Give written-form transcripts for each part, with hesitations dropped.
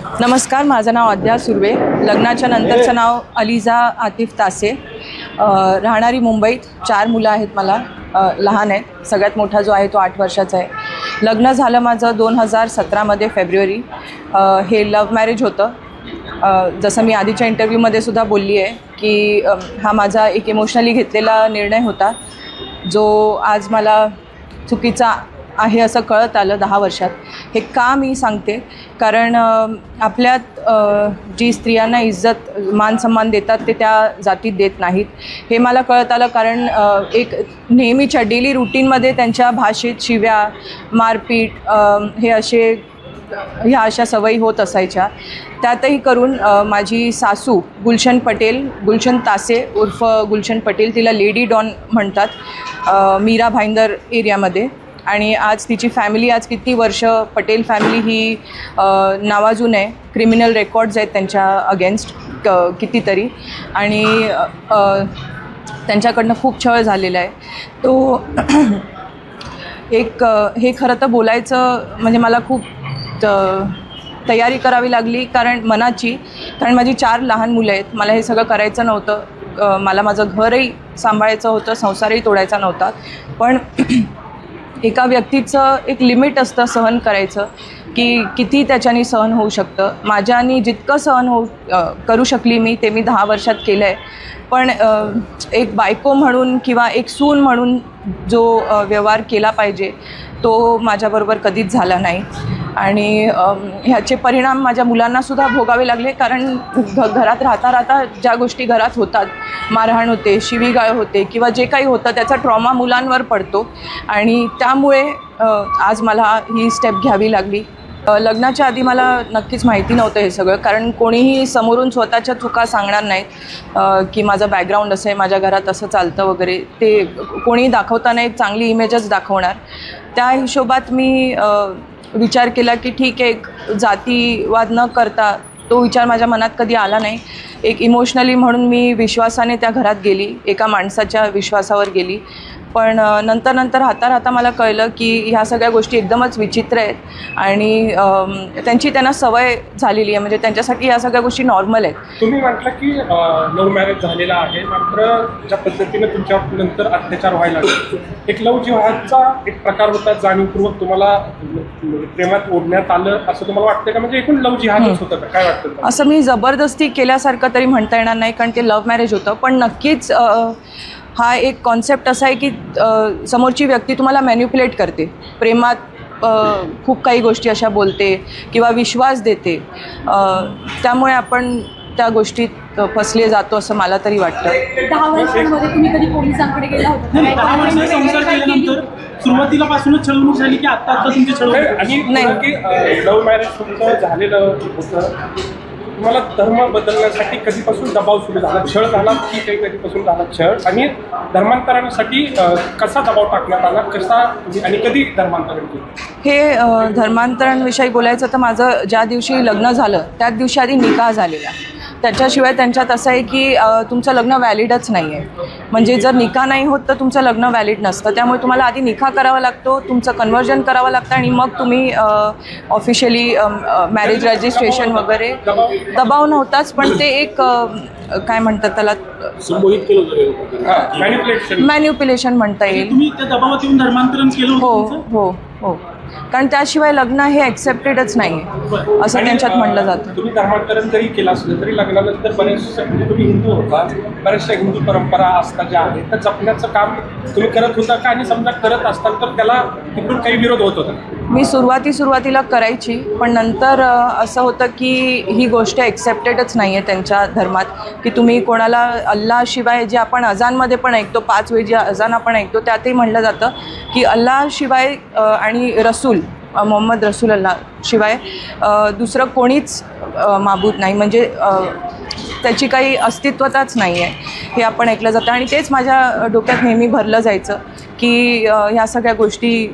नमस्कार, माझं नाव अद्या सुर्वे. लग्नाच्या नंतरचं नाव अलिझा आतिफ तासे. राहणारी मुंबईत. 4 मुलं आहेत मला, लहान आहेत. सगळ्यात मोठा जो आहे तो 8 वर्षाचा आहे. लग्न झालं माझं 2017मध्ये फेब्रुवारी. हे लव्ह मॅरेज होतं. जसं मी आधीच्या इंटरव्ह्यूमध्ये सुद्धा बोलली आहे की हा माझा एक इमोशनली घेतलेला निर्णय होता, जो आज मला चुकीचा आहे असं कळत आलं 10 वर्षात. हे का मी सांगते, कारण आपल्यात जी स्त्रियांना इज्जत मान सन्मान देतात ते त्या जातीत देत नाहीत हे मला कळत आलं. कारण एक नेहमीच्या डेली रुटीनमध्ये त्यांच्या भाषेत शिव्या, मारपीट ह्या अशा सवयी होत असायच्या. त्यातही करून माझी सासू गुलशन तासे उर्फ गुलशन पटेल, तिला लेडी डॉन म्हणतात, मीरा भाईंदर एरियामध्ये. आणि आज तिची फॅमिली, आज किती वर्ष पटेल फॅमिली ही नावाजून आहे. क्रिमिनल रेकॉर्ड्स आहेत त्यांच्या अगेन्स्ट कितीतरी, आणि त्यांच्याकडनं खूप छळ झालेला आहे. तो हे खरं तर बोलायचं म्हणजे मला खूप तयारी करावी लागली, कारण माझी 4 लहान मुलं आहेत. मला हे सगळं करायचं नव्हतं. मला माझं घरही सांभाळायचं होतं, संसारही तोडायचा नव्हता. पण एका व्यक्तीचं एक लिमिट असतं सहन करायचं, की किती त्याच्याने सहन होऊ शकतं. माझ्यानी जितकं सहन करू शकली मी, ते मी 10 वर्षात केलं आहे. पण एक बायको म्हणून किंवा एक सून म्हणून जो व्यवहार केला पाहिजे तो माझ्याबरोबर कधीच झाला नाही. आणि ह्याचे परिणाम माझ्या मुलांनासुद्धा भोगावे लागले. कारण घरात राहता ज्या गोष्टी घरात होतात, मारहाण होते, शिवीगाळ होते किंवा जे काही होतं त्याचा ट्रॉमा मुलांवर पडतो. आणि त्यामुळे आज मला ही स्टेप घ्यावी लागली. लग्नाच्या आधी मला नक्कीच माहिती नव्हतं हे सगळं, कारण कोणीही समोरून स्वतःच्या चुका सांगणार नाहीत की माझं बॅकग्राऊंड असं आहे, माझ्या घरात असं चालतं वगैरे. ते कोणी दाखवताना एक चांगली इमेजच दाखवणार. त्या हिशोबात मी विचार केला की ठीक आहे, एक जातीवाद न करता, तो विचार माझ्या मनात कधी आला नाही. एक इमोशनली म्हणून मी विश्वासाने त्या घरात गेली, एका माणसाच्या विश्वासावर गेली. पण नंतर राहता मला कळलं की ह्या सगळ्या गोष्टी एकदमच विचित्र आहेत आणि त्यांना सवय झालेली आहे. म्हणजे त्यांच्यासाठी ह्या सगळ्या गोष्टी नॉर्मल आहेत. तुम्ही म्हटलं की लव्ह मॅरेज झालेला आहे, मात्र ज्या पद्धतीने तुमच्या नंतर अत्याचार व्हायला लागले, एक लव्ह जिहादचा एक प्रकार होता, जाणीवपूर्वक तुम्हाला प्रेमात ओढण्यात आलं असं तुम्हाला वाटतं का? म्हणजे एकूण लव्ह जिहादच होतं का? काय वाटतं? असं मी जबरदस्ती केल्यासारखं तरी म्हणता येणार नाही, कारण ते लव्ह मॅरेज होतं. पण नक्कीच हा एक कॉन्सेप्ट असा आहे की समोरची व्यक्ती तुम्हाला मॅन्युप्युलेट करते. प्रेमात खूप काही गोष्टी अशा बोलते किंवा विश्वास देते. त्यामुळे आपण त्या गोष्टीत फसले जातो असं मला तरी वाटतं. 10 वर्षांमध्ये तुम्ही कधी पोलिसांकडे गेला होता? 10 वर्ष संसार केल्यानंतर सुरुवातीला पासूनच छळवणूक झाली की आता तुमची छळवणूक? आणि लव्ह मॅरेज तुमचं झालेलं होतं, तुम्हाला धर्म बदलण्यासाठी कधीपासून दबाव सुरू झाला? छळ झाला की काही कधीपासून झाला छळ? आणि धर्मांतरासाठी कसा दबाव टाकण्यात आला, आणि कधी धर्मांतरण केलं? हे धर्मांतरणविषयी बोलायचं तर माझं ज्या दिवशी लग्न झालं त्याच दिवशी आधी निकाह झालेला. त्याच्याशिवाय त्यांच्यात असं आहे की तुमचं लग्न व्हॅलिडच नाही आहे. म्हणजे जर निकाह नाही होत तर तुमचं लग्न व्हॅलिड नसतं. त्यामुळे तुम्हाला आधी निकाह करावा लागतो, तुमचं कन्व्हर्जन करावं लागतं, आणि मग तुम्ही ऑफिशियली मॅरेज रजिस्ट्रेशन वगैरे. दबाव नव्हताच, पण ते एक काय म्हणतात त्याला, मॅन्युप्युलेशन म्हणता येईल. तुम्ही त्या दबावात येऊन धर्मांतरण केलं होतं? हो. कारण त्याशिवाय लग्न हे ॲक्सेप्टेडच नाही आहे असं त्यांच्यात म्हणलं जातं. तुम्ही धर्मांतरण जरी केलं असलं तरी लग्नानंतर बरेचसे, म्हणजे तुम्ही हिंदू होता, बऱ्याचशा हिंदू परंपरा असतात ज्या आहेत, तर जपण्याचं काम तुम्ही करत होता का? आणि समजा करत असताल तर त्याला तिकडून काही विरोध होत होता? मी सुरुवातीला करायची, पण नंतर असं होतं की ही गोष्ट ॲक्सेप्टेडच नाही आहे त्यांच्या धर्मात, की तुम्ही कोणाला अल्लाशिवाय, जे आपण अजानमध्ये पण ऐकतो, 5 वेळी जे अजान आपण ऐकतो त्यातही म्हणलं जातं की अल्लाशिवाय आणि रसूल मोहम्मद रसूल अल्लाह शिवाय दुसरं कोणीच माबूद नाही. म्हणजे त्याची काही अस्तित्वताच नाही आहे हे आपण ऐकलं जातं. आणि तेच माझ्या डोक्यात नेहमी भरलं जायचं की ह्या सगळ्या गोष्टी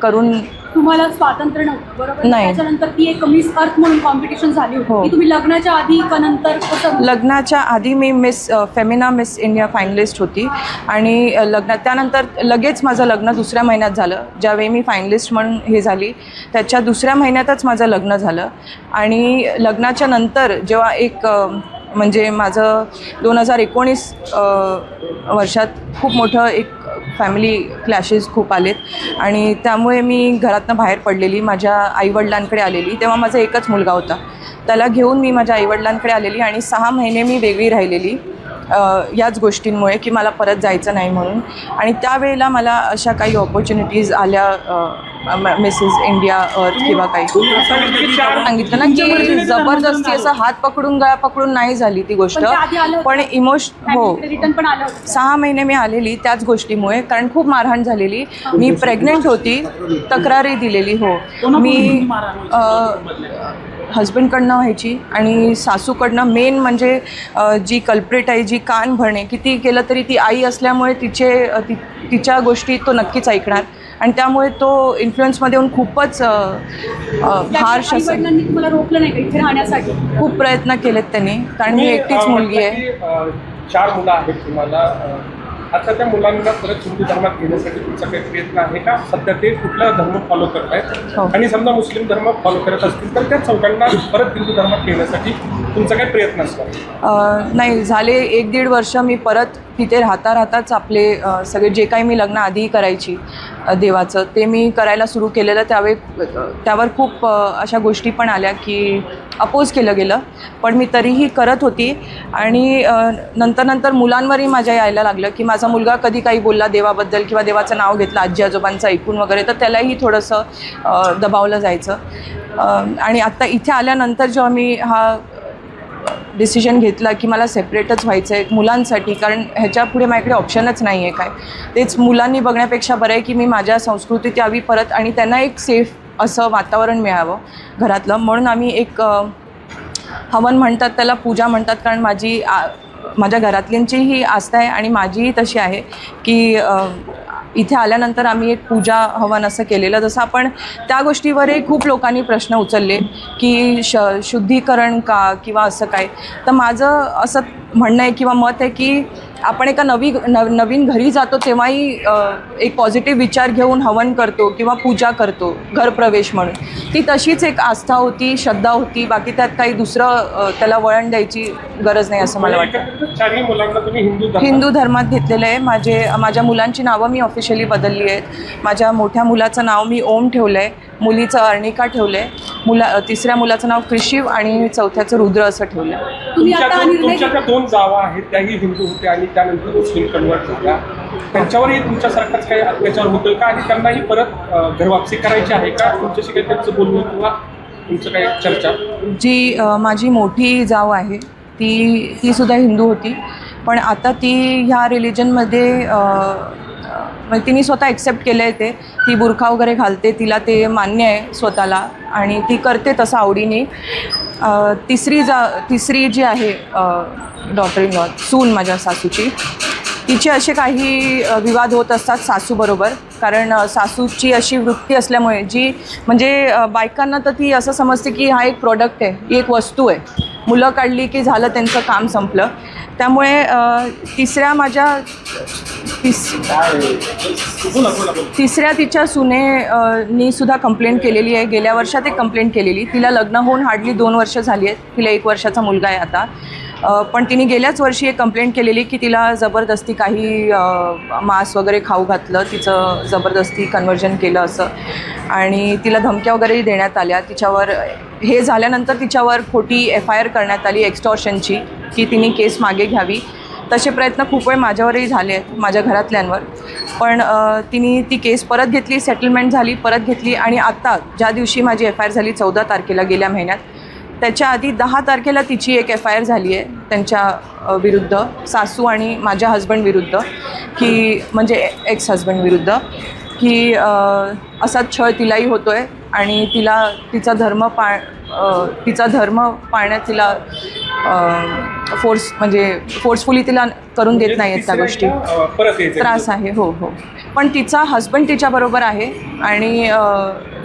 करून तुम्हाला स्वातंत्र्य नव्हतं बरोबर? नाही. त्याच्यानंतर ती एक मिस अर्थ म्हणून कॉम्पिटिशन झाली हो. होती. ती तुम्ही लग्नाच्या आधी का नंतर कसं? लग्नाच्या आधी मी फेमिना मिस इंडिया फायनलिस्ट होती आणि त्यानंतर लगेच माझं लग्न दुसऱ्या महिन्यात झालं. ज्यावेळी मी फायनलिस्ट म्हणून हे झाली त्याच्या दुसऱ्या महिन्यातच माझं लग्न झालं. आणि लग्नाच्या नंतर जेव्हा एक म्हणजे माझं 2019 वर्षात खूप मोठं एक फॅमिली क्लॅशेस खूप आलेत आणि त्यामुळे मी घरातनं बाहेर पडलेली, माझ्या आईवडिलांकडे आलेली. तेव्हा माझा एकच मुलगा होता, त्याला घेऊन मी माझ्या आईवडिलांकडे आलेली आणि 6 महिने मी वेगळी राहिलेली याच गोष्टींमुळे की मला परत जायचं नाही म्हणून. आणि त्यावेळेला मला अशा काही ऑपॉर्च्युनिटीज आल्या मिसेस इंडिया अर्थ किंवा काही. सांगितलं ना की जबरदस्ती असं हात पकडून गळा पकडून नाही झाली ती गोष्ट, पण ते आधी आलं होतं. पण हो रिटर्न पण आलं होतं. 6 महिने मी आलेली त्याच गोष्टीमुळे, कारण खूप मारहाण झालेली. मी प्रेग्नेंट होती, तक्रारी दिलेली. हो, मी हजबंडकडनं व्हायची आणि सासूकडनं. मेन म्हणजे जी कल्प्रेट आहे, जी कान भरणे, किती केलं तरी ती आई असल्यामुळे तिच्या गोष्टी तो नक्कीच ऐकणार आणि त्यामुळे तो इन्फ्लुएन्समध्ये येऊन खूपच हार्श असं. आईवडिलांनी तुम्हाला रोखलं नाही का इथे राहण्यासाठी? खूप प्रयत्न केलेत त्यांनी, कारण मी एकटीच मुलगी आहे. 4 मुलं आहेत तुम्हाला. आता त्या मुलांना परत हिंदू धर्मात घेण्यासाठी तुमचा काही प्रयत्न आहे का? सध्या ते कुठला धर्म फॉलो करत आहेत हो. आणि समजा मुस्लिम धर्म फॉलो करत असतील तर त्या चौघांना परत हिंदू धर्मात घेण्यासाठी तुमचा काही प्रयत्न असला? नाही, झाले 1-1.5 वर्ष मी परत तिथे राहताच आपले सगळे जे काही मी लग्न आधी करायची देवाचं ते मी करायला सुरू केलेलं. त्यावर खूप अशा गोष्टी पण आल्या की अपोज केलं गेलं, पण मी तरीही करत होती. आणि नंतर मुलांवरही माझ्या यायला लागलं की माझा मुलगा कधी काही बोलला देवाबद्दल किंवा देवाचं नाव घेतलं आजी आजोबांचं ऐकून वगैरे, तर त्यालाही थोडंसं दबावलं जायचं. आणि आत्ता इथे आल्यानंतर जेव्हा मी हा डिसिजन घेतला की मला सेपरेटच व्हायचं आहे मुलांसाठी, कारण ह्याच्या पुढे माझ्याकडे ऑप्शनच नाही आहे काय. तेच मुलांनी बघण्यापेक्षा बरं आहे की मी माझ्या संस्कृतीत यावी परत आणि त्यांना एक सेफ असं वातावरण मिळावं घरातलं. म्हणून आम्ही एक हवन म्हणतात त्याला, पूजा म्हणतात, कारण माझ्या घरातल्यांचीही आस्था आहे आणि माझीही तशी आहे की इथे आल्यानंतर आम्ही एक पूजा हवन असं केलेलं. जसं आपण त्या गोष्टीवरही खूप लोकांनी प्रश्न उचलले की शुद्धीकरण का किंवा असं काय. तर माझं असं म्हणणं आहे किंवा मत आहे की आपण एका नवीन घरी जातो तेव्हाही एक पॉझिटिव्ह विचार घेऊन हवन करतो किंवा पूजा करतो घरप्रवेश म्हणून. ती तशीच एक आस्था होती, श्रद्धा होती. बाकी त्यात काही दुसरं त्याला वळण द्यायची गरज नाही असं मला वाटतं. 4 मुलांना तुम्ही हिंदू धर्मात घेतलेलं आहे. माझ्या मुलांची नावं मी ऑफिशियली बदलली आहेत. माझ्या मोठ्या मुलाचं नाव मी ओम ठेवलं आहे, मुलीचं अर्णिका ठेवलं आहे, 3ऱ्या मुलाचं नाव कृषिव आणि 4थ्याचं रुद्र असं ठेवलं आहे. तुमच्या त्या 2 जावा आहेत त्याही हिंदू होत्या आणि त्यानंतर मुस्लिम कन्वर्ट झाल्या. त्यांच्यावरही तुमच्यासारखाच काही अत्याचार होतोय का आणि त्यांनाही परत घरवापसी करायची आहे का? तुमच्याशी काही त्यांचं बोलणं किंवा तुमचं काही चर्चा? जी माझी मोठी जाव आहे ती सुद्धा हिंदू होती, पण आता ती ह्या रिलिजनमध्ये म्हणजे तिने स्वतः ॲक्सेप्ट केलं आहे. ती बुरखा वगैरे घालते, तिला ते मान्य आहे स्वतःला आणि ती करते तसं आवडीने. तिसरी जी आहे डॉटर इन लॉ, सून माझ्या सासूची, तिचे असे काही विवाद होत असतात सासूबरोबर, कारण सासूची अशी वृत्ती असल्यामुळे जी म्हणजे बायकांना तर ती असं समजते की हा एक प्रोडक्ट आहे, ही एक वस्तू आहे, मुलं काढली की झालं त्यांचं काम संपलं. त्यामुळे तिसऱ्या तिच्या सुनेनी सुद्धा कंप्लेंट केलेली आहे. गेल्या वर्षात एक कंप्लेंट केलेली. तिला लग्न होऊन हार्डली 2 वर्ष झाली आहेत. तिला 1 वर्षाचा मुलगा आहे आता. पण तिने गेल्याच वर्षी एक कंप्लेंट केलेली की तिला जबरदस्ती काही मांस वगैरे खाऊ घातलं, तिचं जबरदस्ती कन्व्हर्जन केलं असं, आणि तिला धमक्या वगैरेही देण्यात आल्या. तिच्यावर हे झाल्यानंतर तिच्यावर खोटी FIR करण्यात आली एक्स्टॉर्शनची, की तिने केस मागे घ्यावी. तसे प्रयत्न खूप वेळ माझ्यावरही झाले आहेत, माझ्या घरातल्यांवर. पण तिने ती केस परत घेतली, सेटलमेंट झाली, परत घेतली. आणि आत्ता ज्या दिवशी माझी FIR झाली 14 तारखेला गेल्या महिन्यात, त्याच्या आधी 10 तारखेला तिची एक FIR झाली आहे त्यांच्या विरुद्ध, सासू आणि माझ्या हजबंड विरुद्ध, की म्हणजे एक्स हजबंड विरुद्ध, की असाच छळ तिलाही होतो आहे आणि तिचा धर्म पाळण्यात तिला फोर्सफुली तिला करून देत नाही आहेत त्या गोष्टी. परत यायचं त्रास आहे. हो हो. पण तिचा हस्बंड तिच्याबरोबर आहे आणि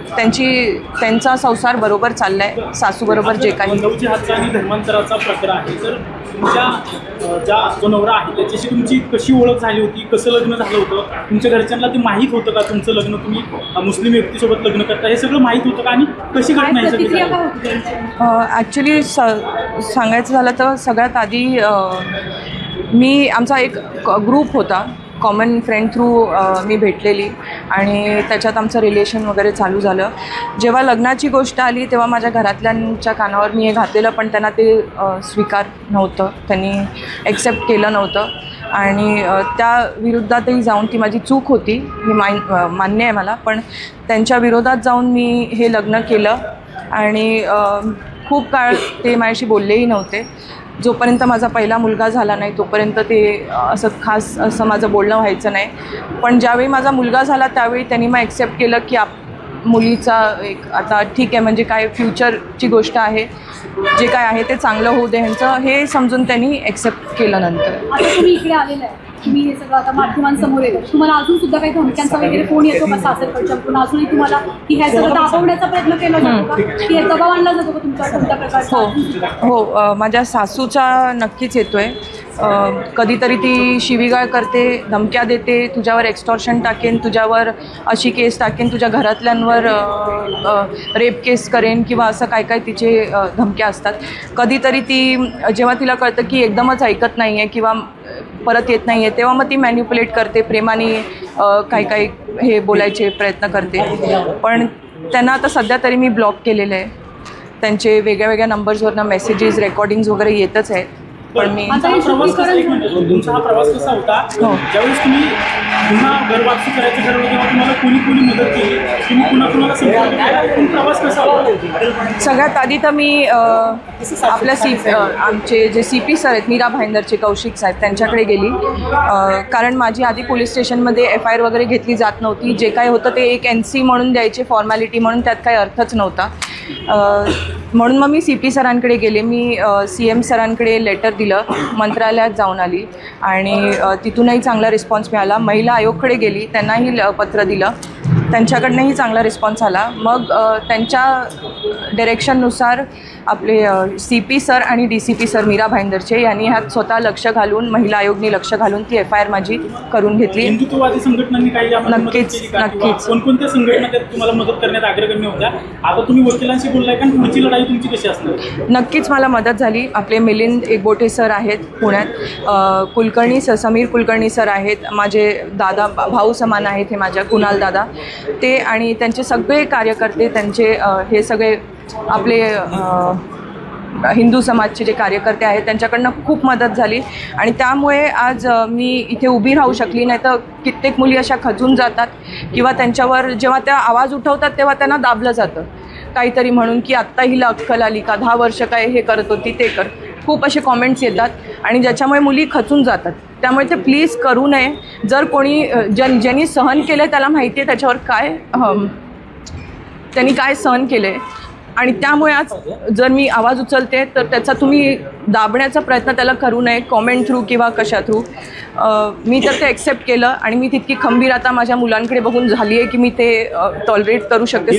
त्यांचा संसार बरोबर चाललाय, सासूबरोबर जे काही. नवजी हातचा आणि धर्मांतराचा प्रकार आहे, तर तुमच्या जो नवरा आहे त्याच्याशी तुमची कशी ओळख झाली होती, कसं लग्न झालं होतं, तुमच्या घरच्यांना ते माहीत होतं का तुमचं लग्न तुम्ही मुस्लिम व्यक्तीसोबत लग्न करता, हे सगळं माहीत होतं का आणि कशी घटना आहे सगळी प्रतिक्रिया झाली? काय होती त्यांची? ॲक्च्युली सांगायचं झालं तर सगळ्यात आधी आमचा एक ग्रुप होता, कॉमन फ्रेंड थ्रू मी भेटलेली आणि त्याच्यात आमचं रिलेशन वगैरे चालू झालं. जेव्हा लग्नाची गोष्ट आली तेव्हा माझ्या घरातल्यांच्या कानावर मी हे घातलेलं, पण त्यांना ते स्वीकार नव्हतं, त्यांनी ॲक्सेप्ट केलं नव्हतं आणि त्या विरोधातही जाऊन ती माझी चूक होती हे मान्य आहे मला, पण त्यांच्या विरोधात जाऊन मी हे लग्न केलं आणि खूप काळ ते माझ्याशी बोललेही नव्हते. जोपर्यंत माझा पहिला मुलगा झाला नाही तोपर्यंत ते असं खास असं माझं बोलणं व्हायचं नाही. पण ज्यावेळी माझा मुलगा झाला त्यावेळी त्यांनी मग ॲक्सेप्ट केलं की मुलीचा एक आता ठीक आहे, म्हणजे काय फ्युचरची गोष्ट आहे, जे काय आहे ते चांगलं होऊ दे ह्यांचं, हे समजून त्यांनी ॲक्सेप्ट केलं. नंतर आता तुम्ही इकडे आलेलं आहे, तुम्ही हे सगळं आता माध्यमांसमोर येतो, तुम्हाला अजून सुद्धा काही धमक्यांचा वगैरे फोन येतो का सासरकडच्याकडून? अजूनही तुम्हाला की ह्या सगळं दाबवण्याचा प्रयत्न केला जातो का, की दबाव आणला जातो का तुमच्या कोणत्या प्रकारचा? हो, माझ्या सासूचा नक्कीच येतो आहे. कधीतरी ती शिवीगाळ करते, धमक्या देते, तुझ्यावर एक्स्टॉर्शन टाकेन, तुझ्यावर अशी केस टाकेन, तुझ्या घरातल्यांवर रेप केस करेन किंवा असं काय काय तिचे धमक्या असतात. कधीतरी ती जेव्हा तिला कळतं की एकदमच ऐकत नाही आहे किंवा परत येत नाही आहे तेव्हा मग ती मॅन्युप्युलेट करते, प्रेमाने काही काही हे बोलायचे प्रयत्न करते. पण त्यांना आता सध्या तरी मी ब्लॉक केलेलं आहे. त्यांचे वेगळ्या वेगळ्या नंबर्सवरनं मेसेजेस रेकॉर्डिंग्स वगैरे येतच आहेत. पण मी तुमचा हा प्रवास कसा होता? ज्यावेळेस तुम्ही पुन्हा घर वापसी करायचं ठरवलं तेव्हा तुम्हाला कोणी मदत केली, तुम्ही कुणाला संपर्क केला, पण प्रवास कसा होता? सगळ्यात आधी तर मी आपल्या आमचे जे CP सर आहेत, मीरा भाईंदरचे कौशिक साहेब, त्यांच्याकडे गेली. कारण माझी आधी पोलीस स्टेशनमध्ये FIR वगैरे घेतली जात नव्हती. जे काय होतं ते एक NC म्हणून द्यायचे, फॉर्मॅलिटी म्हणून, त्यात काही अर्थच नव्हता. म्हणून मग मी CP सरांकडे गेले. मी CM सरांकडे लेटर दिलं, मंत्रालयात जाऊन आली आणि तिथूनही चांगला रिस्पॉन्स मिळाला. महिला आयोगकडे गेली, त्यांनाही पत्र दिलं, त्यांच्याकडनंही चांगला रिस्पॉन्स आला. मग त्यांच्या डिरेक्शननुसार आपले CP सर आणि DCP सर मीरा भाईंदरचे यांनी ह्यात स्वतः लक्ष घालून, महिला आयोगनी लक्ष घालून ती FIR माझी करून घेतली. हिंदुत्ववादी संघटनांनी काही नक्कीच. कोणकोणत्या संघटना त्यात तुम्हाला मदत करण्यात अग्रगण्य होत्या? आता तुम्ही वकिलांशी बोललाय का, पुढची लढाई तुमची कशी असणार? नक्कीच मला मदत झाली. आपले मिलिंद एकबोटे सर आहेत पुण्यात, कुलकर्णी सर, समीर कुलकर्णी सर आहेत, माझे दादा भाऊ समान आहेत हे माझ्या, कुणाल दादा, ते आणि त्यांचे सगळे कार्यकर्ते, त्यांचे हे सगळे आपले हिंदू समाजचे जे कार्यकर्ते आहेत त्यांच्याकडनं खूप मदत झाली आणि त्यामुळे आज मी इथे उभी राहू शकली. नाही तर कित्येक मुली अशा खचून जातात किंवा त्यांच्यावर जेव्हा त्या आवाज उठवतात तेव्हा त्यांना दाबलं जातं काहीतरी म्हणून, की आत्ता हिला अक्कल आली का, 10 वर्ष काय हे करत होती ते कर. खूप असे कॉमेंट्स येतात आणि ज्याच्यामुळे मुली खचून जातात. त्यामुळे ते प्लीज करू नये. जर कोणी ज्यांनी सहन केलं आहे त्याला माहिती आहे त्याच्यावर काय त्यांनी काय सहन केलं आहे आणि त्यामुळे आज जर मी आवाज उचलते तर त्याचा तुम्ही दाबण्याचा प्रयत्न त्याला करू नये, कॉमेंट थ्रू किंवा कशा थ्रू. मी तर ते ॲक्सेप्ट केलं आणि मी तितकी खंबीर आता माझ्या मुलांकडे बघून झाली आहे की मी ते टॉलरेट करू शकते.